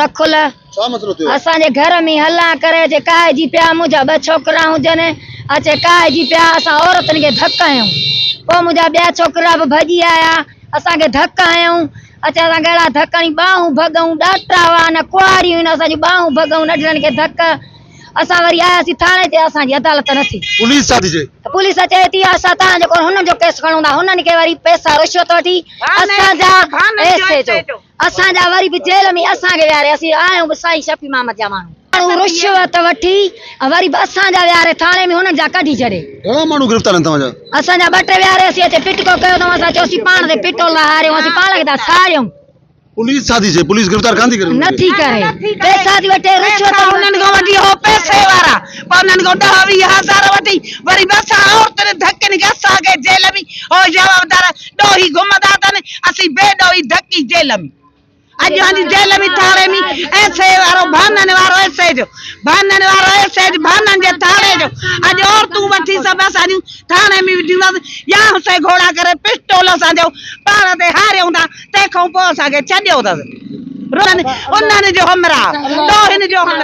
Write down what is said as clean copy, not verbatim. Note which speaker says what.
Speaker 1: रखुल असांजे घर में हला करे जे काय जी पिया मुंहिंजा 2 छोकरा हुजनि अचे काय जी पिया असां औरतुनि खे धक आहियूं पोइ मुंहिंजा 2 छोकरा बि भॼी आया असांखे धक आहियूं अचे असां कहिड़ा धकनि ॿाहूं भॻऊं ॾाटा हुआ न कुआरियूं आहिनि असांजी ॿाहूं भॻऊं नंढड़नि खे धक असां वरी आयासीं थाणे ते असांजी अदालत न थी पुलिस चए थी असां तव्हां जेको हुननि जो केस खणूं था हुननि खे वरी पैसा रिश्वत वठी असांजा वरी बि जेल में असांखे विहारे असीं आहियूं बि साईं शफ़ी महमद जा माण्हू रिश्वत वठी वरी बि असांजा विहारे थाणे में हुननि जा कढी छॾे
Speaker 2: माण्हू गिरफ़्तार आहिनि तव्हांजा
Speaker 1: असांजा 2 टे विहारे असीं अचे पिटको कयो अथऊं असां चयोसीं पाण ते पिटोल हारियूं असीं पाण खे था साड़ियूं
Speaker 2: पुलिस साथी छे पुलिस गिरफ्तार कान थी करे
Speaker 1: नथी करे पैसा थी वठे रिश्वत
Speaker 3: उन्हनि खां वठी हो पैसे वारा पर उन्हनि खां 10-20 हज़ार वठी वरी बस औरतुनि धक्कनि खे असांखे जेल में हो जवाबदार ॾोही घुमंदा अथनि असीं बेॾोही धकी जेल में अॼु वञी जेल में थाणे में ऐसे वारो भाननि वारो ऐसे जो भाननि वारो ऐसे जो भाननि जे थाणे जो अॼु औरतूं वठी सभु असांजूं थाणे में विधियूं या से घोड़ा करे पिस्टोल असांजो पाण ते हारियूं था तंहिंखां पोइ असांखे छॾियो अथसि उन्हनि जो हमरा ॾोहिनि जो